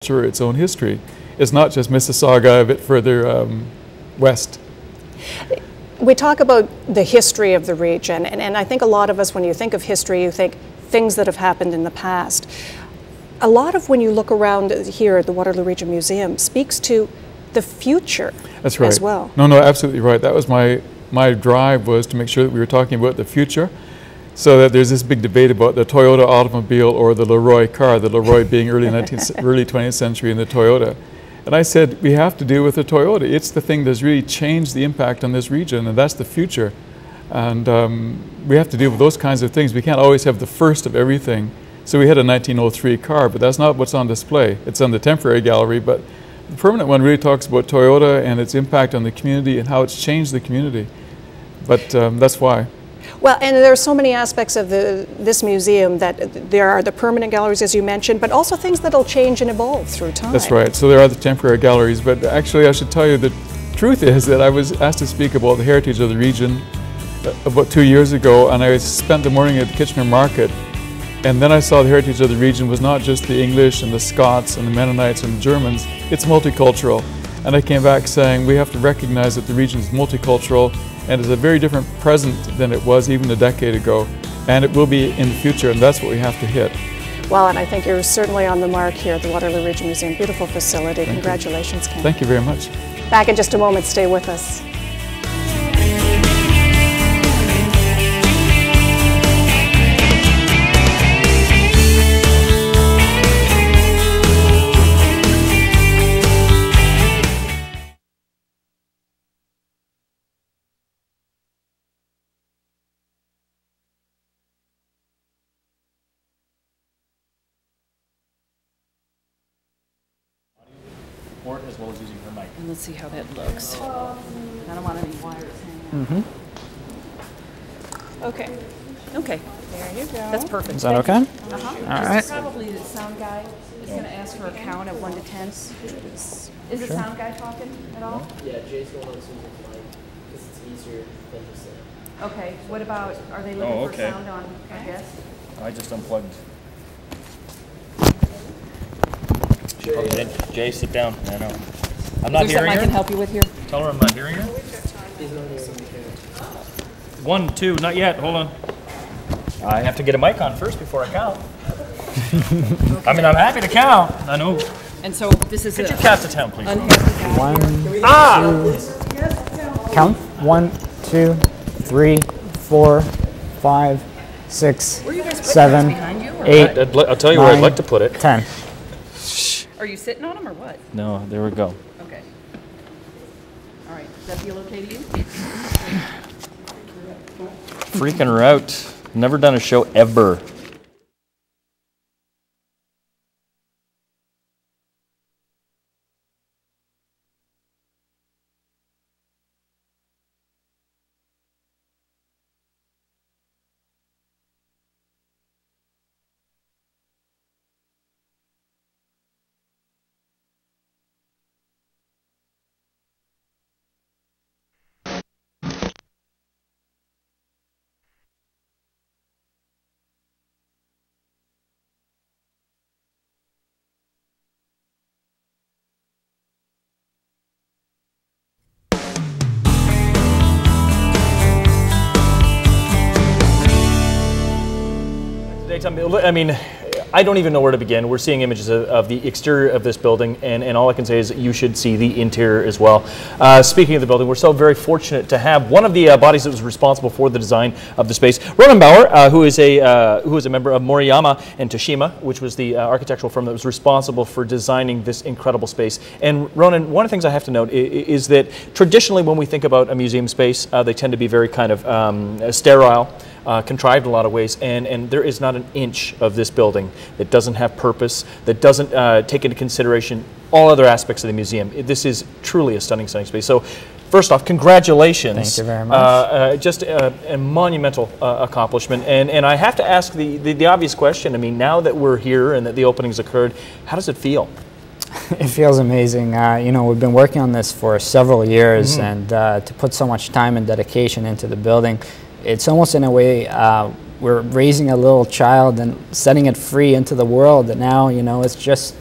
culture, its own history. It's not just Mississauga a bit further west. We talk about the history of the region, and I think a lot of us, when you think of history, you think things that have happened in the past. A lot of when you look around here at the Waterloo Region Museum speaks to the future. That's right. As well. No, absolutely right. That was my drive, was to make sure that we were talking about the future, so that there's this big debate about the Toyota automobile or the Leroy car, the Leroy being early 20th century and the Toyota. And I said, we have to deal with the Toyota. It's the thing that's really changed the impact on this region, and that's the future. And we have to deal with those kinds of things. We can't always have the first of everything. So we had a 1903 car, but that's not what's on display. It's on the temporary gallery, but the permanent one really talks about Toyota and its impact on the community and how it's changed the community. But that's why. Well, and there are so many aspects of this museum that there are the permanent galleries, as you mentioned, but also things that will change and evolve through time. That's right. So there are the temporary galleries, but actually I should tell you the truth is that I was asked to speak about the heritage of the region about 2 years ago, and I spent the morning at the Kitchener Market, and then I saw the heritage of the region was not just the English and the Scots and the Mennonites and the Germans, it's multicultural. And I came back saying we have to recognize that the region is multicultural and is a very different present than it was even a decade ago, and it will be in the future, and that's what we have to hit. Well, and I think you're certainly on the mark here at the Waterloo Region Museum. Beautiful facility. Congratulations, Ken. Thank you very much. Back in just a moment. Stay with us. As well as using her mic. And let's see how that looks. I don't want any wires hanging out. Okay. Okay. There you go. That's perfect. Is that okay? Uh-huh. All right. Probably the sound guy is going to ask for a count of 1 to 10. Is the sound guy talking at all? Yeah, Jay's going on Susan's mic because it's easier than just saying. Okay. What about, are they looking for sound on, I guess? I just unplugged. Jay, sit down. I know. I'm not hearing her. I can help you with here? Tell her I'm not hearing her. 1, 2, not yet. Hold on. I have to get a mic on first before I count. I mean, I'm happy to count. I know. And so this is Could you count to 10, please? 1, 2, count. 1, 2, 3, 4, 5, 6, 7, 8. I'll tell you where I'd like to put it. 10. Are you sitting on them or what? No, there we go. Okay. All right. Does that feel okay to you? Freaking her out. Never done a show ever. I mean, I don't even know where to begin. We're seeing images of the exterior of this building, and all I can say is that you should see the interior as well. Speaking of the building, we're so very fortunate to have one of the bodies that was responsible for the design of the space, Ronan Bauer, who is a member of Moriyama and Toshima, which was the architectural firm that was responsible for designing this incredible space. And Ronan, one of the things I have to note is that traditionally when we think about a museum space, they tend to be very kind of sterile. Contrived in a lot of ways, and there is not an inch of this building that doesn't have purpose, that doesn't take into consideration all other aspects of the museum. This is truly a stunning space. So first off, congratulations. Thank you very much. Just a monumental accomplishment. And I have to ask the obvious question. I mean, now that we're here and that the opening's occurred, how does it feel? It feels amazing. You know, we've been working on this for several years, and to put so much time and dedication into the building, it's almost in a way we're raising a little child and setting it free into the world, that now, you know, it's just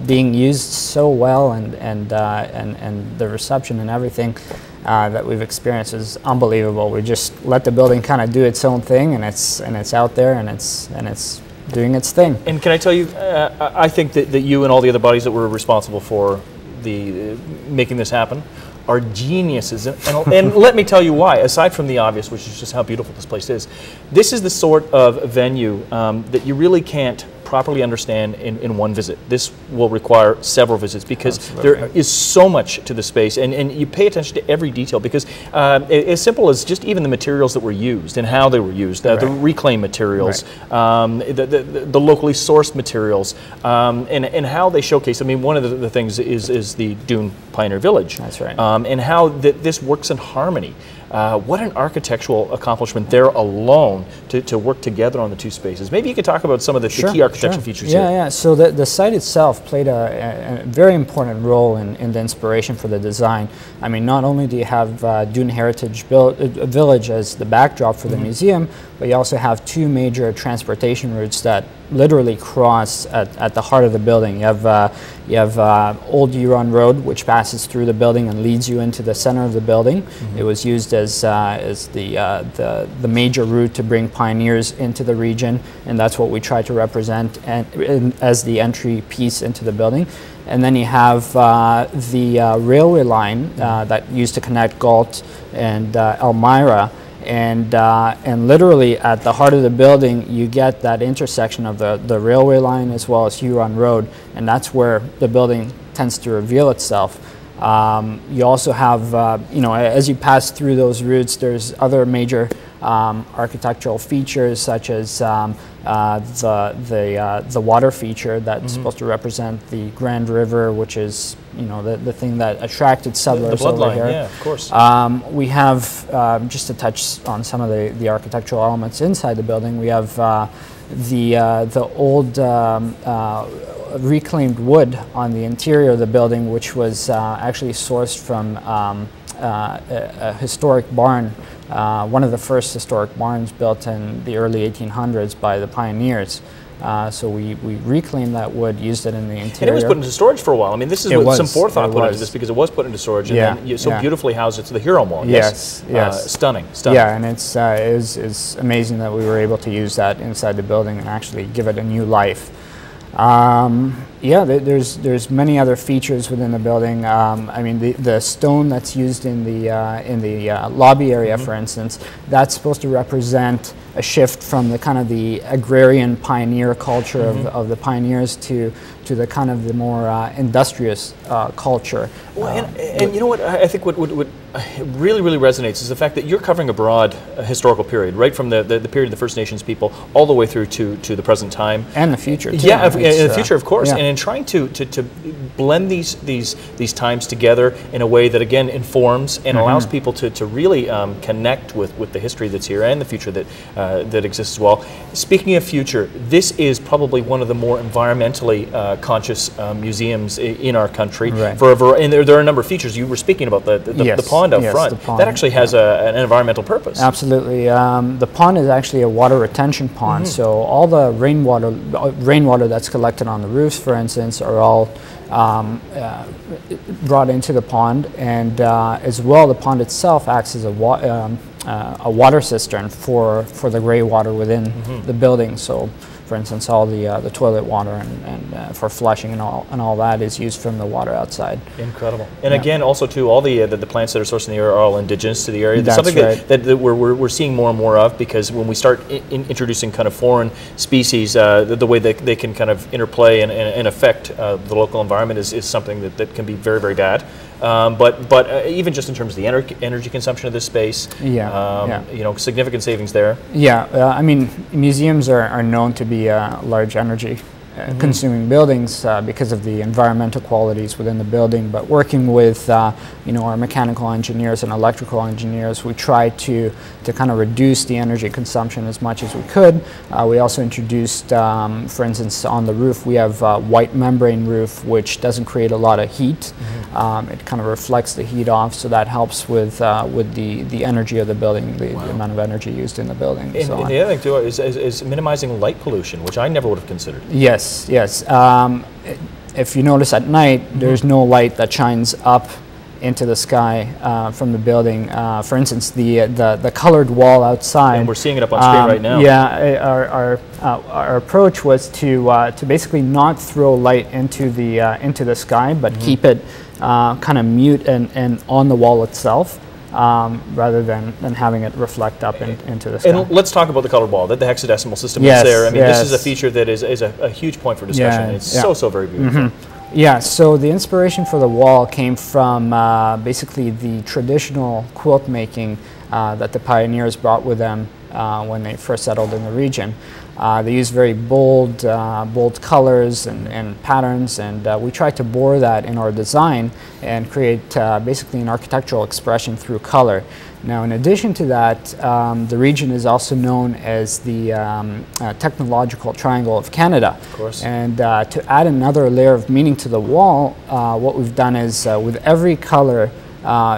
being used so well, and the reception and everything that we've experienced is unbelievable. We just let the building kind of do its own thing, and it's out there, and it's doing its thing. And can I tell you, I think that you and all the other bodies that were responsible for making this happen are geniuses, and let me tell you why. Aside from the obvious, which is just how beautiful this place is, this is the sort of venue that you really can't properly understand in one visit. This will require several visits because there is so much to the space, and you pay attention to every detail, because as simple as just even the materials that were used and how they were used, the reclaimed materials, the locally sourced materials, and how they showcase. I mean, one of the things is the Dune Pioneer Village. That's right. And how this works in harmony. What an architectural accomplishment there alone to work together on the two spaces. Maybe you could talk about some of the key architectural features here. Yeah. So the site itself played a very important role in the inspiration for the design. I mean, not only do you have Dune Heritage Village as the backdrop for the museum, but you also have two major transportation routes that literally cross at the heart of the building. You have Old Huron Road, which passes through the building and leads you into the center of the building. It was used as the major route to bring pioneers into the region, and that's what we try to represent as the entry piece into the building. And then you have the railway line that used to connect Galt and Elmira. And literally at the heart of the building, you get that intersection of the railway line as well as Huron Road, and that's where the building tends to reveal itself. You also have, as you pass through those routes, there's other major architectural features, such as the water feature that's supposed to represent the Grand River, which is the thing that attracted settlers over here. Yeah, of course. We have, just to touch on some of the architectural elements inside the building, we have the old reclaimed wood on the interior of the building, which was actually sourced from a historic barn, one of the first historic barns built in the early 1800s by the pioneers. So we reclaimed that wood, used it in the interior. And it was put into storage for a while. I mean, this is with some forethought put into this, because it was put into storage, and then you so beautifully housed it to the Huron Wall. Yes. Stunning. Yeah, and it's amazing that we were able to use that inside the building and actually give it a new life. There's many other features within the building. I mean, the stone that's used in the lobby area, for instance, that's supposed to represent a shift from the kind of the agrarian pioneer culture of the pioneers to the kind of the more industrious culture. Well, and you know what, I think what really resonates is the fact that you're covering a broad historical period, right from the period of the First Nations people all the way through to the present time. And the future, too. Yeah, in the future, of course. And in trying to blend these times together in a way that, again, informs and allows people to really connect with the history that's here and the future that exists as well. Speaking of future, this is probably one of the more environmentally conscious museums in our country. Right. And there are a number of features. You were speaking about the pond out front. The pond, that actually has an environmental purpose. Absolutely. The pond is actually a water retention pond. So all the rainwater that's collected on the roofs, for instance, are all brought into the pond, and as well, the pond itself acts as a water cistern for the grey water within the building. So, for instance, all the toilet water and for flushing and all that is used from the water outside. Incredible. And again, also too, all the plants that are sourced in the area are all indigenous to the area. That's something that we're seeing more and more of, because when we start introducing kind of foreign species, the way that they can kind of interplay and affect the local environment is something that can be very, very bad. But even just in terms of the energy consumption of this space, significant savings there. Yeah, I mean, museums are known to be large energy consuming buildings because of the environmental qualities within the building. But working with our mechanical engineers and electrical engineers, we try to kind of reduce the energy consumption as much as we could. We also introduced, for instance, on the roof, we have white membrane roof, which doesn't create a lot of heat. It kind of reflects the heat off, so that helps with the energy of the building, the amount of energy used in the building. And the other thing too is minimizing light pollution, which I never would have considered. Yes. if you notice at night, there's no light that shines up into the sky from the building. For instance, the colored wall outside. And we're seeing it up on screen right now. Yeah, our approach was to basically not throw light into the sky, but keep it kind of mute and on the wall itself. Rather than having it reflect up into the sky. And let's talk about the colored wall, that the hexadecimal system is there. I mean, this is a feature that is a huge point for discussion. It's so very beautiful. Yeah, so the inspiration for the wall came from basically the traditional quilt making that the pioneers brought with them when they first settled in the region. They used very bold colors and patterns, and we tried to bore that in our design and create basically an architectural expression through color. Now, in addition to that, the region is also known as the technological triangle of Canada. Of course. And to add another layer of meaning to the wall, what we've done is with every color,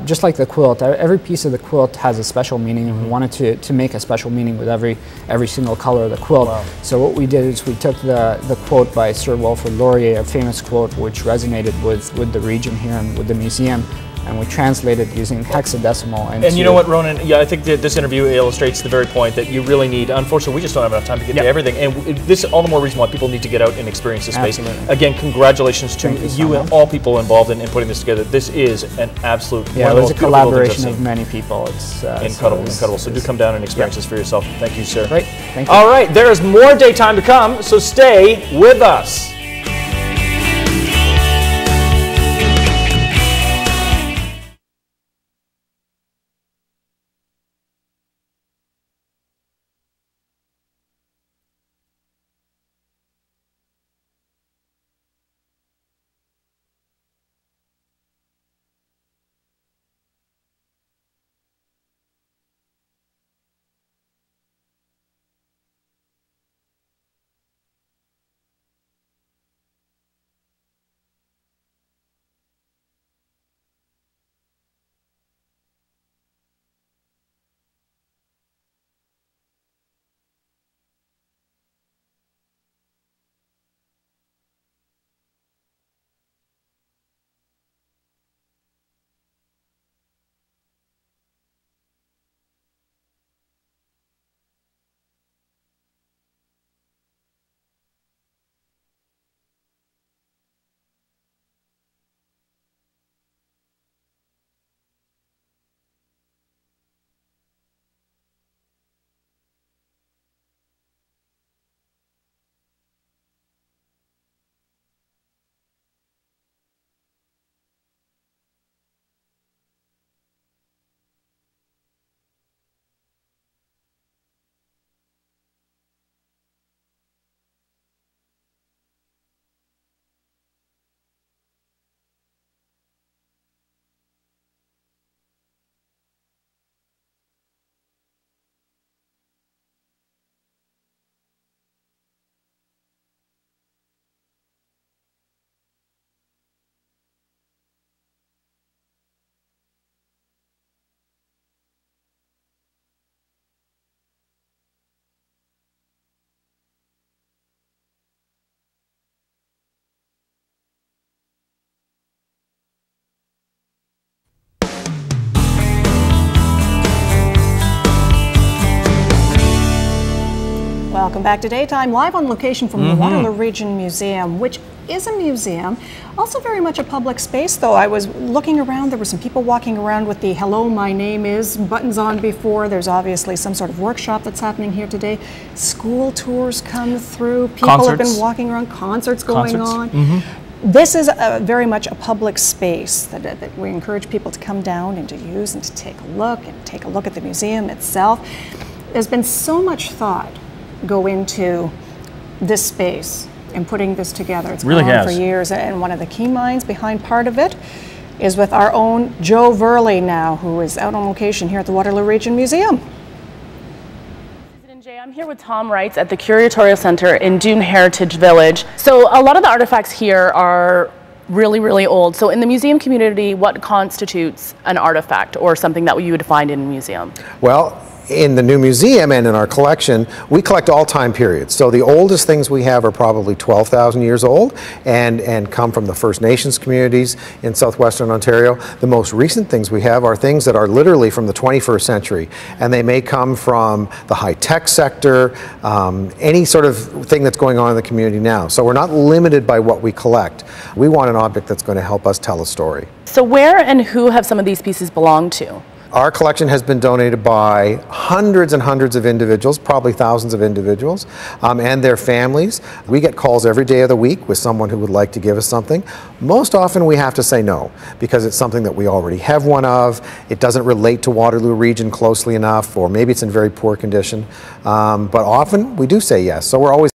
just like the quilt, every piece of the quilt has a special meaning, and we wanted to make a special meaning with every single color of the quilt. Wow. So what we did is we took the quote by Sir Wilfrid Laurier, a famous quote which resonated with the region here and with the museum, and we translated using hexadecimal. And you know what, Ronan? Yeah, I think that this interview illustrates the very point that you really need. Unfortunately, we just don't have enough time to get to everything, and this is all the more reason why people need to get out and experience this space. Absolutely. Again, congratulations to you and all people involved in putting this together. This is an absolute it was a collaboration of many people. It's incredible. So do come down and experience this for yourself. Thank you, sir. Great, thank you. All right, there is more daytime to come, so stay with us. Welcome back to Daytime, live on location from the Waterloo Region Museum, which is a museum, also very much a public space, though. I was looking around, there were some people walking around with the "Hello, my name is" buttons on before. There's obviously some sort of workshop that's happening here today. School tours come through, people have been walking around, concerts going on. This is very much a public space that we encourage people to come down and to use and to take a look at the museum itself. There's been so much thought go into this space and putting this together. It's really gone on for years, and one of the key minds behind part of it is with our own Joe Verley now, who is out on location here at the Waterloo Region Museum. I'm here with Tom Wrights at the Curatorial Center in Dune Heritage Village. So a lot of the artifacts here are really, really old. So in the museum community, what constitutes an artifact or something that you would find in a museum? Well, In the new museum and in our collection, we collect all time periods. So the oldest things we have are probably 12,000 years old and come from the First Nations communities in southwestern Ontario. The most recent things we have are things that are literally from the 21st century, and they may come from the high-tech sector, any sort of thing that's going on in the community now. So we're not limited by what we collect. We want an object that's going to help us tell a story. So where and who have some of these pieces belonged to? Our collection has been donated by hundreds and hundreds of individuals, probably thousands of individuals, and their families. We get calls every day of the week with someone who would like to give us something. Most often we have to say no, because it's something that we already have one of, it doesn't relate to Waterloo Region closely enough, or maybe it's in very poor condition. But often we do say yes, so we're always